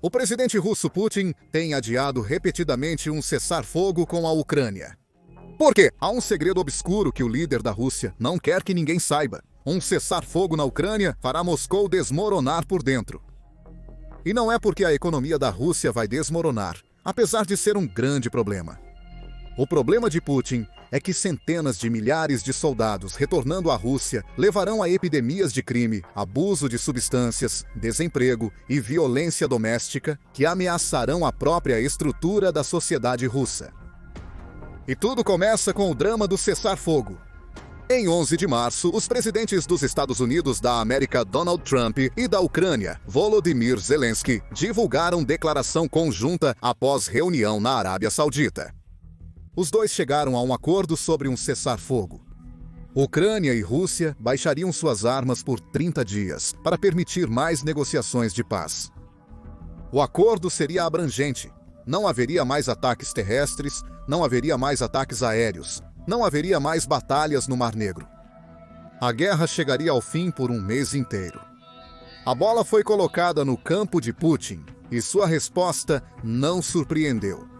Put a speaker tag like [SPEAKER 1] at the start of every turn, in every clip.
[SPEAKER 1] O presidente russo Putin tem adiado repetidamente um cessar-fogo com a Ucrânia. Por quê? Há um segredo obscuro que o líder da Rússia não quer que ninguém saiba. Um cessar-fogo na Ucrânia fará Moscou desmoronar por dentro. E não é porque a economia da Rússia vai desmoronar, apesar de ser um grande problema. O problema de Putin é que centenas de milhares de soldados retornando à Rússia levarão a epidemias de crime, abuso de substâncias, desemprego e violência doméstica que ameaçarão a própria estrutura da sociedade russa. E tudo começa com o drama do cessar-fogo. Em 11 de março, os presidentes dos Estados Unidos da América, Donald Trump, e da Ucrânia, Volodymyr Zelensky, divulgaram declaração conjunta após reunião na Arábia Saudita. Os dois chegaram a um acordo sobre um cessar-fogo. Ucrânia e Rússia baixariam suas armas por 30 dias para permitir mais negociações de paz. O acordo seria abrangente. Não haveria mais ataques terrestres, não haveria mais ataques aéreos, não haveria mais batalhas no Mar Negro. A guerra chegaria ao fim por um mês inteiro. A bola foi colocada no campo de Putin e sua resposta não surpreendeu.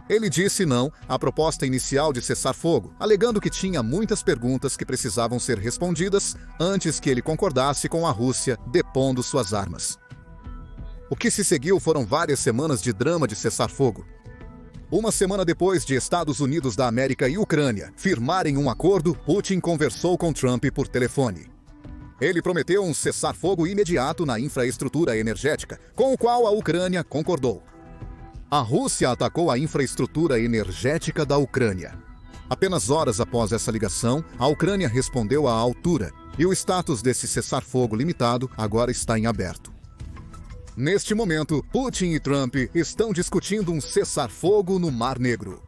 [SPEAKER 1] Ele disse não à proposta inicial de cessar-fogo, alegando que tinha muitas perguntas que precisavam ser respondidas antes que ele concordasse com a Rússia depondo suas armas. O que se seguiu foram várias semanas de drama de cessar-fogo. Uma semana depois de Estados Unidos da América e Ucrânia firmarem um acordo, Putin conversou com Trump por telefone. Ele prometeu um cessar-fogo imediato na infraestrutura energética, com o qual a Ucrânia concordou. A Rússia atacou a infraestrutura energética da Ucrânia. Apenas horas após essa ligação, a Ucrânia respondeu à altura, e o status desse cessar-fogo limitado agora está em aberto. Neste momento, Putin e Trump estão discutindo um cessar-fogo no Mar Negro.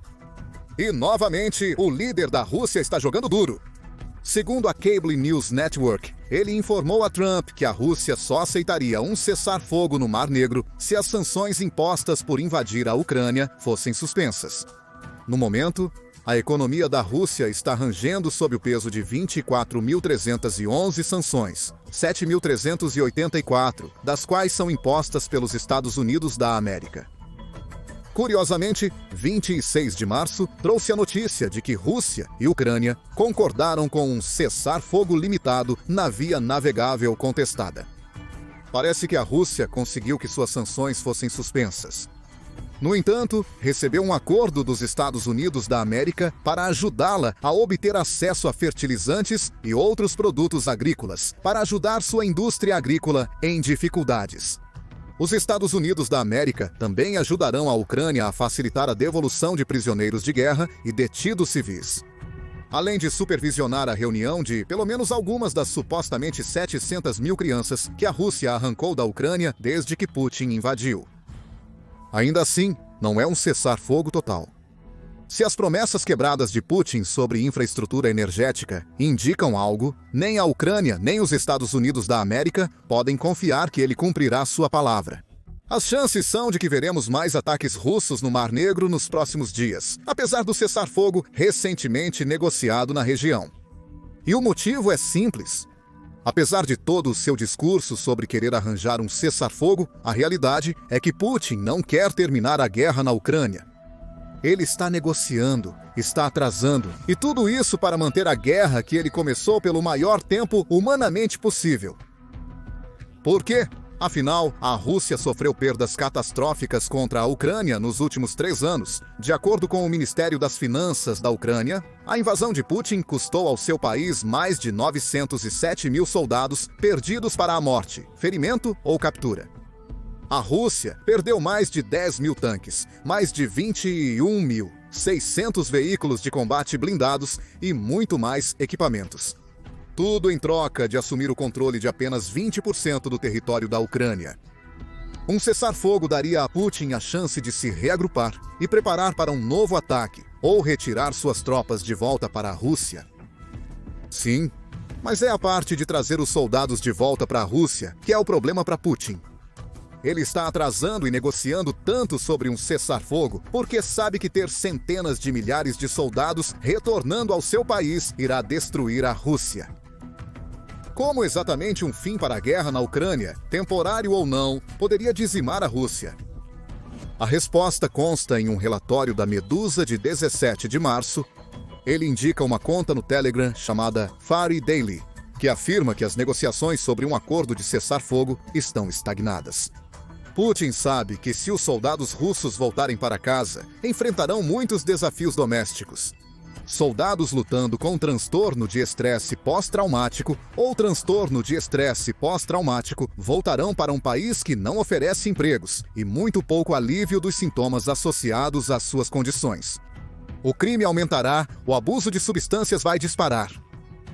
[SPEAKER 1] E, novamente, o líder da Rússia está jogando duro. Segundo a Cable News Network, ele informou a Trump que a Rússia só aceitaria um cessar-fogo no Mar Negro se as sanções impostas por invadir a Ucrânia fossem suspensas. No momento, a economia da Rússia está rangendo sob o peso de 24.311 sanções, 7.384, das quais são impostas pelos Estados Unidos da América. Curiosamente, 26 de março trouxe a notícia de que Rússia e Ucrânia concordaram com um cessar-fogo limitado na via navegável contestada. Parece que a Rússia conseguiu que suas sanções fossem suspensas. No entanto, recebeu um acordo dos Estados Unidos da América para ajudá-la a obter acesso a fertilizantes e outros produtos agrícolas, para ajudar sua indústria agrícola em dificuldades. Os Estados Unidos da América também ajudarão a Ucrânia a facilitar a devolução de prisioneiros de guerra e detidos civis. Além de supervisionar a reunião de pelo menos algumas das supostamente 700 mil crianças que a Rússia arrancou da Ucrânia desde que Putin invadiu. Ainda assim, não é um cessar-fogo total. Se as promessas quebradas de Putin sobre infraestrutura energética indicam algo, nem a Ucrânia nem os Estados Unidos da América podem confiar que ele cumprirá sua palavra. As chances são de que veremos mais ataques russos no Mar Negro nos próximos dias, apesar do cessar-fogo recentemente negociado na região. E o motivo é simples. Apesar de todo o seu discurso sobre querer arranjar um cessar-fogo, a realidade é que Putin não quer terminar a guerra na Ucrânia. Ele está negociando, está atrasando, e tudo isso para manter a guerra que ele começou pelo maior tempo humanamente possível. Por quê? Afinal, a Rússia sofreu perdas catastróficas contra a Ucrânia nos últimos 3 anos. De acordo com o Ministério das Finanças da Ucrânia, a invasão de Putin custou ao seu país mais de 907 mil soldados perdidos para a morte, ferimento ou captura. A Rússia perdeu mais de 10 mil tanques, mais de 21.600 veículos de combate blindados e muito mais equipamentos. Tudo em troca de assumir o controle de apenas 20% do território da Ucrânia. Um cessar-fogo daria a Putin a chance de se reagrupar e preparar para um novo ataque, ou retirar suas tropas de volta para a Rússia. Sim, mas é a parte de trazer os soldados de volta para a Rússia que é o problema para Putin. Ele está atrasando e negociando tanto sobre um cessar-fogo porque sabe que ter centenas de milhares de soldados retornando ao seu país irá destruir a Rússia. Como exatamente um fim para a guerra na Ucrânia, temporário ou não, poderia dizimar a Rússia? A resposta consta em um relatório da Medusa de 17 de março. Ele indica uma conta no Telegram chamada Fari Daily, que afirma que as negociações sobre um acordo de cessar-fogo estão estagnadas. Putin sabe que se os soldados russos voltarem para casa, enfrentarão muitos desafios domésticos. Soldados lutando com transtorno de estresse pós-traumático ou transtorno de estresse pós-traumático voltarão para um país que não oferece empregos e muito pouco alívio dos sintomas associados às suas condições. O crime aumentará, o abuso de substâncias vai disparar.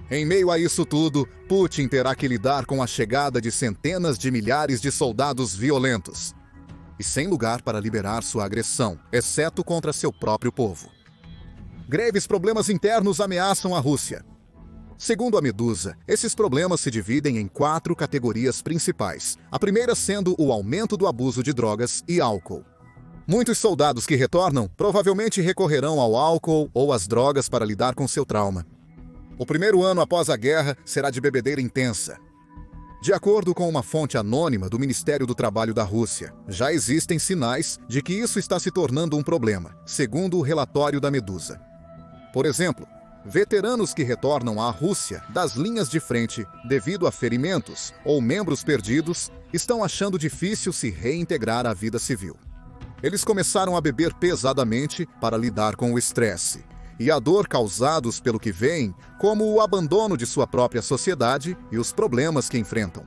[SPEAKER 1] Em meio a isso tudo, Putin terá que lidar com a chegada de centenas de milhares de soldados violentos. E sem lugar para liberar sua agressão, exceto contra seu próprio povo. Graves problemas internos ameaçam a Rússia. Segundo a Medusa, esses problemas se dividem em 4 categorias principais. A primeira sendo o aumento do abuso de drogas e álcool. Muitos soldados que retornam provavelmente recorrerão ao álcool ou às drogas para lidar com seu trauma. O primeiro ano após a guerra será de bebedeira intensa. De acordo com uma fonte anônima do Ministério do Trabalho da Rússia, já existem sinais de que isso está se tornando um problema, segundo o relatório da Medusa. Por exemplo, veteranos que retornam à Rússia das linhas de frente devido a ferimentos ou membros perdidos estão achando difícil se reintegrar à vida civil. Eles começaram a beber pesadamente para lidar com o estresse e a dor causados pelo que veem como o abandono de sua própria sociedade e os problemas que enfrentam.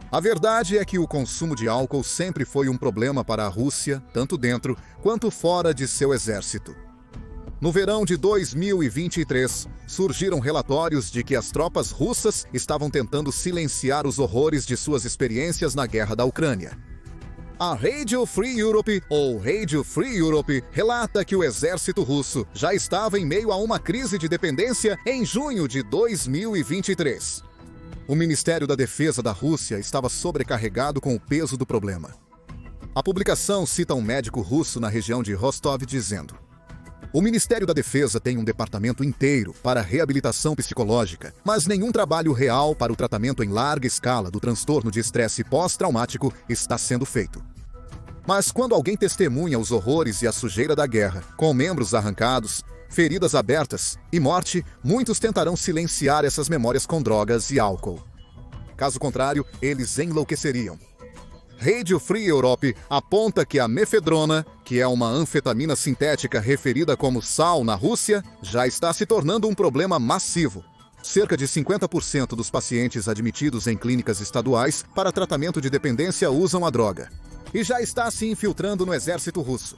[SPEAKER 1] A verdade é que o consumo de álcool sempre foi um problema para a Rússia, tanto dentro quanto fora de seu exército. No verão de 2023, surgiram relatórios de que as tropas russas estavam tentando silenciar os horrores de suas experiências na guerra da Ucrânia. A Radio Free Europe, ou Radio Free Europe, relata que o exército russo já estava em meio a uma crise de dependência em junho de 2023. O Ministério da Defesa da Rússia estava sobrecarregado com o peso do problema. A publicação cita um médico russo na região de Rostov dizendo: "O Ministério da Defesa tem um departamento inteiro para reabilitação psicológica, mas nenhum trabalho real para o tratamento em larga escala do transtorno de estresse pós-traumático está sendo feito." Mas quando alguém testemunha os horrores e a sujeira da guerra, com membros arrancados, feridas abertas e morte, muitos tentarão silenciar essas memórias com drogas e álcool. Caso contrário, eles enlouqueceriam. Radio Free Europe aponta que a mefedrona, que é uma anfetamina sintética referida como sal na Rússia, já está se tornando um problema massivo. Cerca de 50% dos pacientes admitidos em clínicas estaduais para tratamento de dependência usam a droga. E já está se infiltrando no exército russo.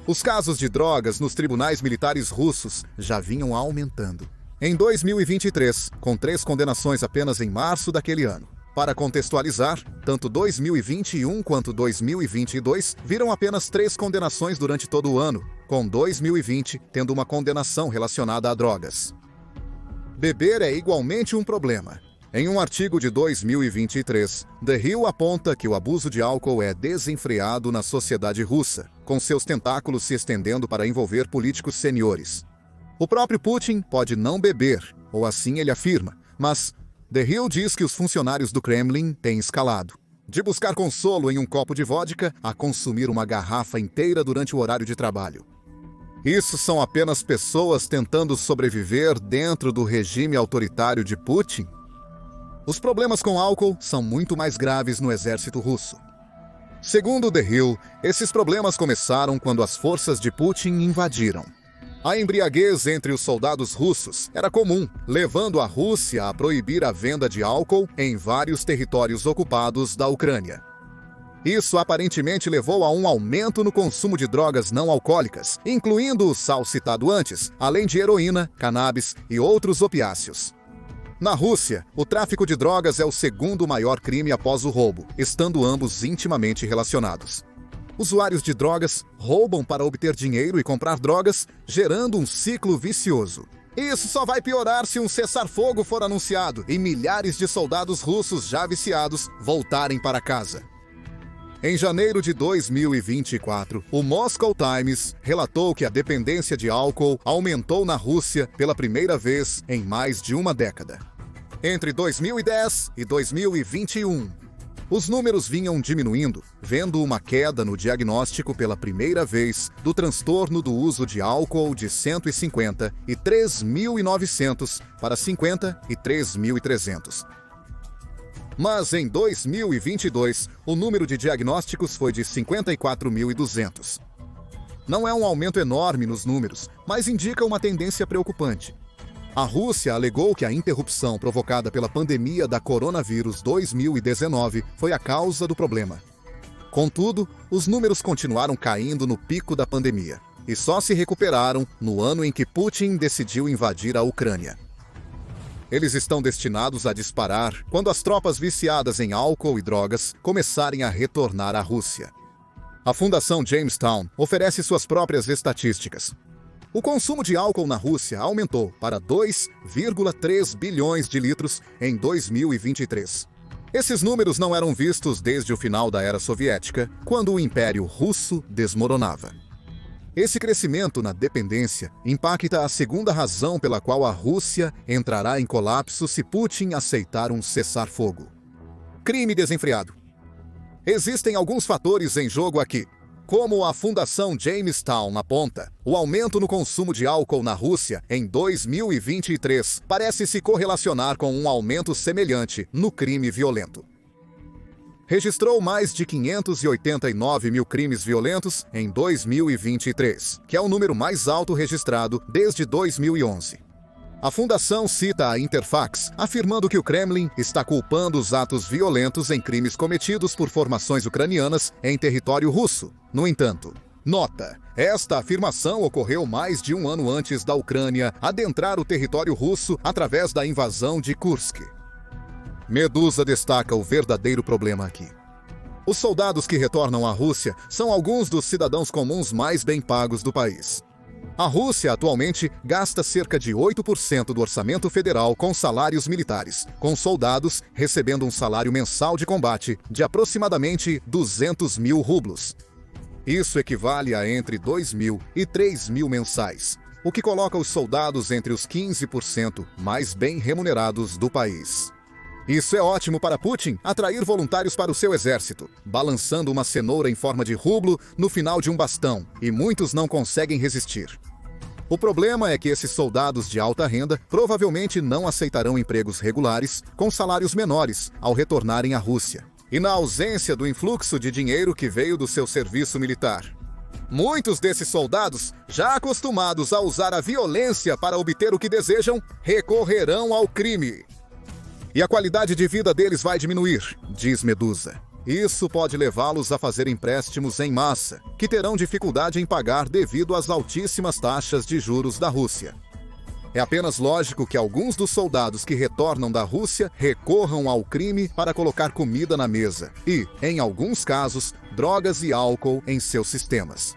[SPEAKER 1] Os casos de drogas nos tribunais militares russos já vinham aumentando. Em 2023, com 3 condenações apenas em março daquele ano. Para contextualizar, tanto 2021 quanto 2022 viram apenas 3 condenações durante todo o ano, com 2020 tendo uma condenação relacionada a drogas. Beber é igualmente um problema. Em um artigo de 2023, The Hill aponta que o abuso de álcool é desenfreado na sociedade russa, com seus tentáculos se estendendo para envolver políticos seniores. O próprio Putin pode não beber, ou assim ele afirma, mas The Hill diz que os funcionários do Kremlin têm escalado. De buscar consolo em um copo de vodka a consumir uma garrafa inteira durante o horário de trabalho. Isso são apenas pessoas tentando sobreviver dentro do regime autoritário de Putin? Os problemas com álcool são muito mais graves no exército russo. Segundo The Hill, esses problemas começaram quando as forças de Putin invadiram. A embriaguez entre os soldados russos era comum, levando a Rússia a proibir a venda de álcool em vários territórios ocupados da Ucrânia. Isso aparentemente levou a um aumento no consumo de drogas não alcoólicas, incluindo o sal citado antes, além de heroína, cannabis e outros opiáceos. Na Rússia, o tráfico de drogas é o segundo maior crime após o roubo, estando ambos intimamente relacionados. Usuários de drogas roubam para obter dinheiro e comprar drogas, gerando um ciclo vicioso. Isso só vai piorar se um cessar-fogo for anunciado e milhares de soldados russos já viciados voltarem para casa. Em janeiro de 2024, o Moscow Times relatou que a dependência de álcool aumentou na Rússia pela primeira vez em mais de uma década. Entre 2010 e 2021, os números vinham diminuindo, vendo uma queda no diagnóstico pela primeira vez do transtorno do uso de álcool de 153.900 para 53.300. Mas em 2022, o número de diagnósticos foi de 54.200. Não é um aumento enorme nos números, mas indica uma tendência preocupante. A Rússia alegou que a interrupção provocada pela pandemia da coronavírus 2019 foi a causa do problema. Contudo, os números continuaram caindo no pico da pandemia e só se recuperaram no ano em que Putin decidiu invadir a Ucrânia. Eles estão destinados a disparar quando as tropas viciadas em álcool e drogas começarem a retornar à Rússia. A Fundação Jamestown oferece suas próprias estatísticas. O consumo de álcool na Rússia aumentou para 2,3 bilhões de litros em 2023. Esses números não eram vistos desde o final da era soviética, quando o Império Russo desmoronava. Esse crescimento na dependência impacta a segunda razão pela qual a Rússia entrará em colapso se Putin aceitar um cessar-fogo: crime desenfreado. Existem alguns fatores em jogo aqui. Como a Fundação Jamestown aponta, o aumento no consumo de álcool na Rússia em 2023 parece se correlacionar com um aumento semelhante no crime violento. Registrou mais de 589 mil crimes violentos em 2023, que é o número mais alto registrado desde 2011. A fundação cita a Interfax, afirmando que o Kremlin está culpando os atos violentos em crimes cometidos por formações ucranianas em território russo. No entanto, nota, esta afirmação ocorreu mais de um ano antes da Ucrânia adentrar o território russo através da invasão de Kursk. Medusa destaca o verdadeiro problema aqui. Os soldados que retornam à Rússia são alguns dos cidadãos comuns mais bem pagos do país. A Rússia atualmente gasta cerca de 8% do orçamento federal com salários militares, com soldados recebendo um salário mensal de combate de aproximadamente 200 mil rublos. Isso equivale a entre 2 mil e 3 mil mensais, o que coloca os soldados entre os 15% mais bem remunerados do país. Isso é ótimo para Putin atrair voluntários para o seu exército, balançando uma cenoura em forma de rublo no final de um bastão, e muitos não conseguem resistir. O problema é que esses soldados de alta renda provavelmente não aceitarão empregos regulares com salários menores ao retornarem à Rússia, e na ausência do influxo de dinheiro que veio do seu serviço militar. Muitos desses soldados, já acostumados a usar a violência para obter o que desejam, recorrerão ao crime. E a qualidade de vida deles vai diminuir, diz Medusa. Isso pode levá-los a fazer empréstimos em massa, que terão dificuldade em pagar devido às altíssimas taxas de juros da Rússia. É apenas lógico que alguns dos soldados que retornam da Rússia recorram ao crime para colocar comida na mesa e, em alguns casos, drogas e álcool em seus sistemas.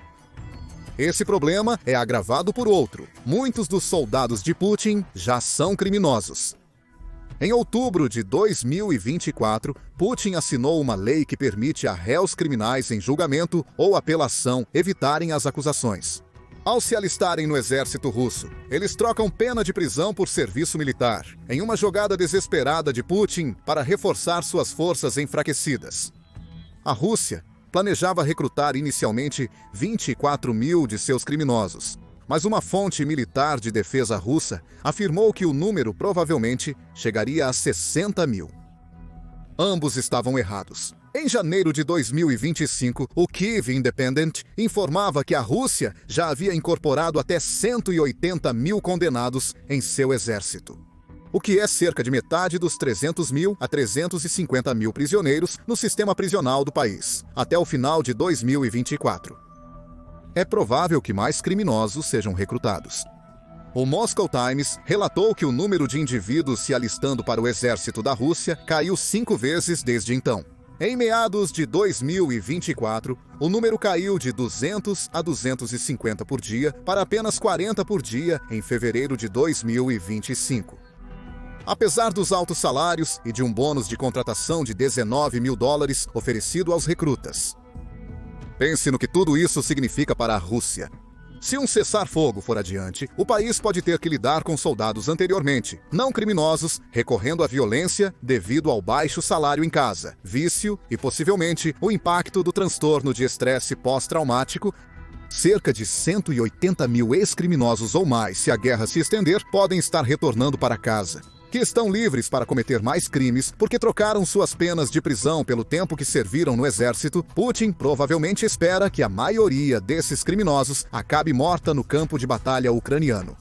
[SPEAKER 1] Esse problema é agravado por outro. Muitos dos soldados de Putin já são criminosos. Em outubro de 2024, Putin assinou uma lei que permite a réus criminais em julgamento ou apelação evitarem as acusações. Ao se alistarem no exército russo, eles trocam pena de prisão por serviço militar, em uma jogada desesperada de Putin para reforçar suas forças enfraquecidas. A Rússia planejava recrutar inicialmente 24 mil de seus criminosos, mas uma fonte militar de defesa russa afirmou que o número provavelmente chegaria a 60 mil. Ambos estavam errados. Em janeiro de 2025, o Kyiv Independent informava que a Rússia já havia incorporado até 180 mil condenados em seu exército, o que é cerca de metade dos 300 mil a 350 mil prisioneiros no sistema prisional do país, até o final de 2024. É provável que mais criminosos sejam recrutados. O Moscow Times relatou que o número de indivíduos se alistando para o exército da Rússia caiu 5 vezes desde então. Em meados de 2024, o número caiu de 200 a 250 por dia para apenas 40 por dia em fevereiro de 2025. Apesar dos altos salários e de um bônus de contratação de $19 mil oferecido aos recrutas. Pense no que tudo isso significa para a Rússia. Se um cessar-fogo for adiante, o país pode ter que lidar com soldados anteriormente, não criminosos, recorrendo à violência devido ao baixo salário em casa, vício e, possivelmente, o impacto do transtorno de estresse pós-traumático. Cerca de 180 mil ex-criminosos ou mais, se a guerra se estender, podem estar retornando para casa, que estão livres para cometer mais crimes porque trocaram suas penas de prisão pelo tempo que serviram no exército. Putin provavelmente espera que a maioria desses criminosos acabe morta no campo de batalha ucraniano.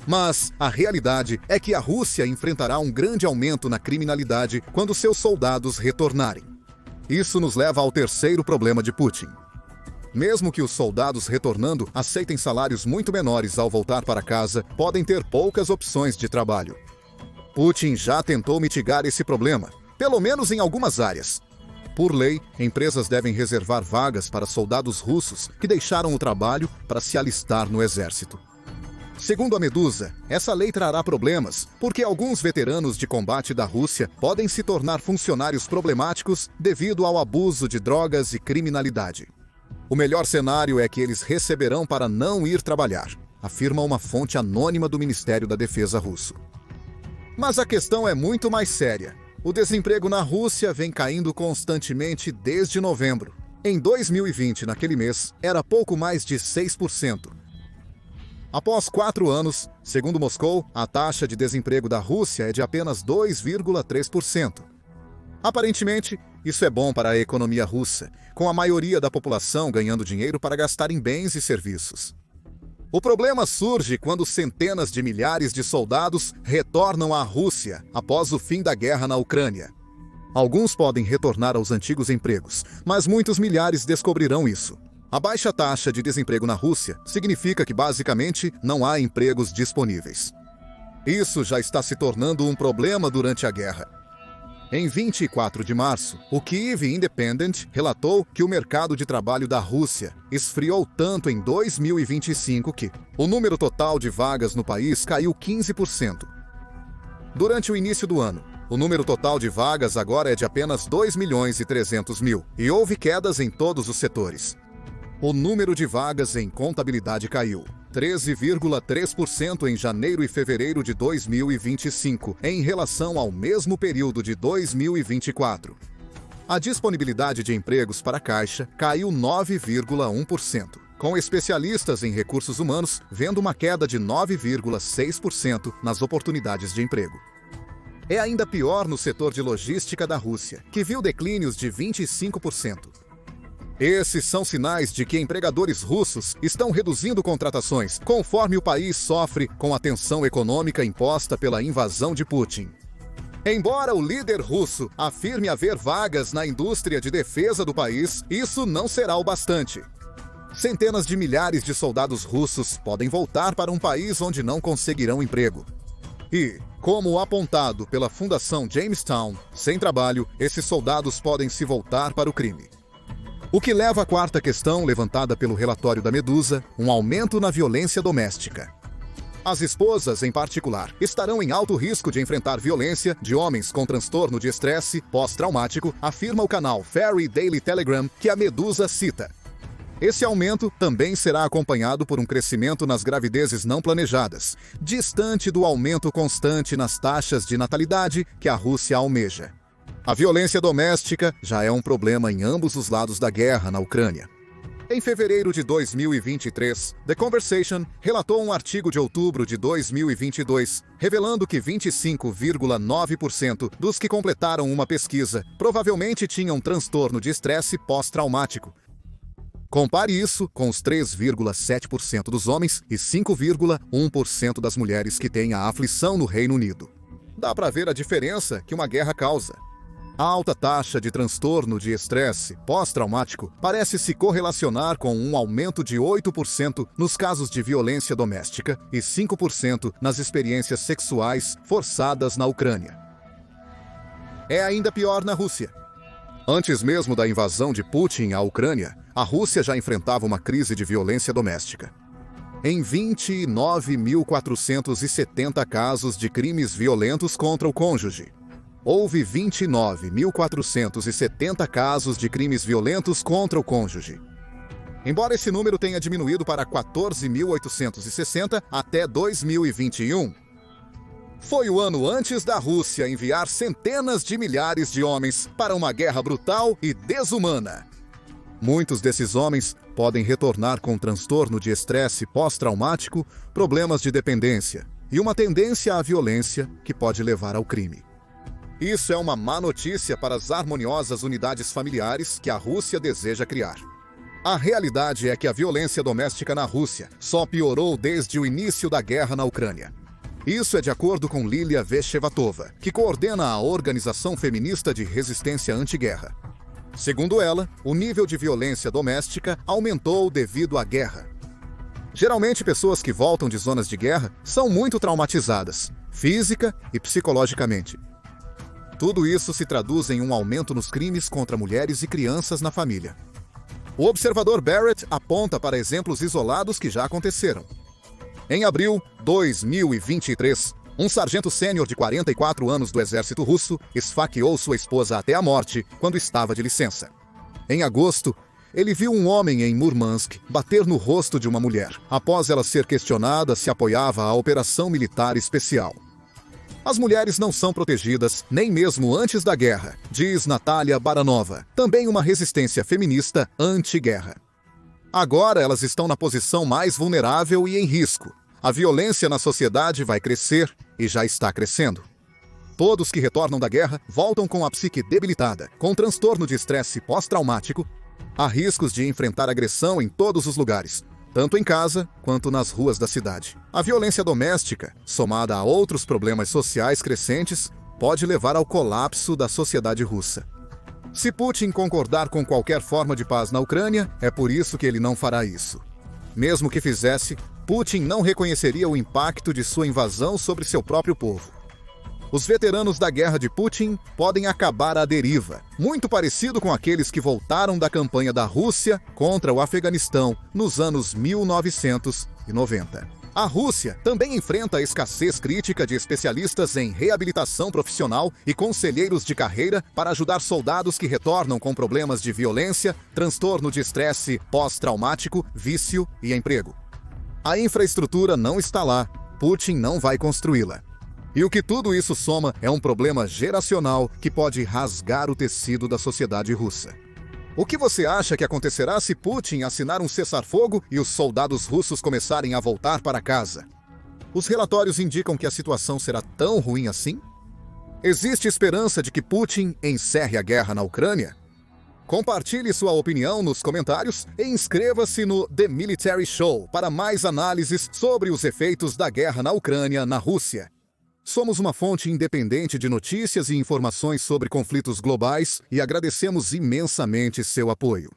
[SPEAKER 1] Mas a realidade é que a Rússia enfrentará um grande aumento na criminalidade quando seus soldados retornarem. Isso nos leva ao terceiro problema de Putin. Mesmo que os soldados retornando aceitem salários muito menores ao voltar para casa, podem ter poucas opções de trabalho. Putin já tentou mitigar esse problema, pelo menos em algumas áreas. Por lei, empresas devem reservar vagas para soldados russos que deixaram o trabalho para se alistar no exército. Segundo a Medusa, essa lei trará problemas, porque alguns veteranos de combate da Rússia podem se tornar funcionários problemáticos devido ao abuso de drogas e criminalidade. O melhor cenário é que eles receberão para não ir trabalhar, afirma uma fonte anônima do Ministério da Defesa russo. Mas a questão é muito mais séria. O desemprego na Rússia vem caindo constantemente desde novembro. Em 2020, naquele mês, era pouco mais de 6%. Após 4 anos, segundo Moscou, a taxa de desemprego da Rússia é de apenas 2,3%. Aparentemente, isso é bom para a economia russa, com a maioria da população ganhando dinheiro para gastar em bens e serviços. O problema surge quando centenas de milhares de soldados retornam à Rússia após o fim da guerra na Ucrânia. Alguns podem retornar aos antigos empregos, mas muitos milhares descobrirão isso. A baixa taxa de desemprego na Rússia significa que basicamente não há empregos disponíveis. Isso já está se tornando um problema durante a guerra. Em 24 de março, o Kyiv Independent relatou que o mercado de trabalho da Rússia esfriou tanto em 2025 que o número total de vagas no país caiu 15%. Durante o início do ano, o número total de vagas agora é de apenas 2.300.000 e houve quedas em todos os setores. O número de vagas em contabilidade caiu 13,3% em janeiro e fevereiro de 2025, em relação ao mesmo período de 2024. A disponibilidade de empregos para a Caixa caiu 9,1%, com especialistas em recursos humanos vendo uma queda de 9,6% nas oportunidades de emprego. É ainda pior no setor de logística da Rússia, que viu declínios de 25%. Esses são sinais de que empregadores russos estão reduzindo contratações, conforme o país sofre com a tensão econômica imposta pela invasão de Putin. Embora o líder russo afirme haver vagas na indústria de defesa do país, isso não será o bastante. Centenas de milhares de soldados russos podem voltar para um país onde não conseguirão emprego. E, como apontado pela Fundação Jamestown, sem trabalho, esses soldados podem se voltar para o crime. O que leva à quarta questão levantada pelo relatório da Medusa, um aumento na violência doméstica. As esposas, em particular, estarão em alto risco de enfrentar violência de homens com transtorno de estresse pós-traumático, afirma o canal Fairy Daily Telegram, que a Medusa cita. Esse aumento também será acompanhado por um crescimento nas gravidezes não planejadas, distante do aumento constante nas taxas de natalidade que a Rússia almeja. A violência doméstica já é um problema em ambos os lados da guerra na Ucrânia. Em fevereiro de 2023, The Conversation relatou um artigo de outubro de 2022, revelando que 25,9% dos que completaram uma pesquisa provavelmente tinham transtorno de estresse pós-traumático. Compare isso com os 3,7% dos homens e 5,1% das mulheres que têm a aflição no Reino Unido. Dá para ver a diferença que uma guerra causa. A alta taxa de transtorno de estresse pós-traumático parece se correlacionar com um aumento de 8% nos casos de violência doméstica e 5% nas experiências sexuais forçadas na Ucrânia. É ainda pior na Rússia. Antes mesmo da invasão de Putin à Ucrânia, a Rússia já enfrentava uma crise de violência doméstica. Em 29.470 casos de crimes violentos contra o cônjuge, houve 29.470 casos de crimes violentos contra o cônjuge. embora esse número tenha diminuído para 14.860 até 2021. Foi o ano antes da Rússia enviar centenas de milhares de homens para uma guerra brutal e desumana. Muitos desses homens podem retornar com transtorno de estresse pós-traumático, problemas de dependência e uma tendência à violência que pode levar ao crime. Isso é uma má notícia para as harmoniosas unidades familiares que a Rússia deseja criar. A realidade é que a violência doméstica na Rússia só piorou desde o início da guerra na Ucrânia. Isso é de acordo com Lilia Veshevatova, que coordena a Organização Feminista de Resistência Antiguerra. Segundo ela, o nível de violência doméstica aumentou devido à guerra. Geralmente, pessoas que voltam de zonas de guerra são muito traumatizadas, física e psicologicamente. Tudo isso se traduz em um aumento nos crimes contra mulheres e crianças na família. O observador Barrett aponta para exemplos isolados que já aconteceram. Em abril de 2023, um sargento sênior de 44 anos do exército russo esfaqueou sua esposa até a morte quando estava de licença. Em agosto, ele viu um homem em Murmansk bater no rosto de uma mulher, após ela ser questionada se apoiava a operação militar especial. As mulheres não são protegidas, nem mesmo antes da guerra, diz Natalia Baranova, também uma resistência feminista anti-guerra. Agora elas estão na posição mais vulnerável e em risco. A violência na sociedade vai crescer e já está crescendo. Todos que retornam da guerra voltam com a psique debilitada, com transtorno de estresse pós-traumático. Há riscos de enfrentar agressão em todos os lugares, tanto em casa quanto nas ruas da cidade. A violência doméstica, somada a outros problemas sociais crescentes, pode levar ao colapso da sociedade russa. Se Putin concordar com qualquer forma de paz na Ucrânia, é por isso que ele não fará isso. Mesmo que fizesse, Putin não reconheceria o impacto de sua invasão sobre seu próprio povo. Os veteranos da guerra de Putin podem acabar à deriva, muito parecido com aqueles que voltaram da campanha da Rússia contra o Afeganistão nos anos 1990. A Rússia também enfrenta a escassez crítica de especialistas em reabilitação profissional e conselheiros de carreira para ajudar soldados que retornam com problemas de violência, transtorno de estresse pós-traumático, vício e emprego. A infraestrutura não está lá, Putin não vai construí-la. E o que tudo isso soma é um problema geracional que pode rasgar o tecido da sociedade russa. O que você acha que acontecerá se Putin assinar um cessar-fogo e os soldados russos começarem a voltar para casa? Os relatórios indicam que a situação será tão ruim assim? Existe esperança de que Putin encerre a guerra na Ucrânia? Compartilhe sua opinião nos comentários e inscreva-se no The Military Show para mais análises sobre os efeitos da guerra na Ucrânia na Rússia. Somos uma fonte independente de notícias e informações sobre conflitos globais e agradecemos imensamente seu apoio.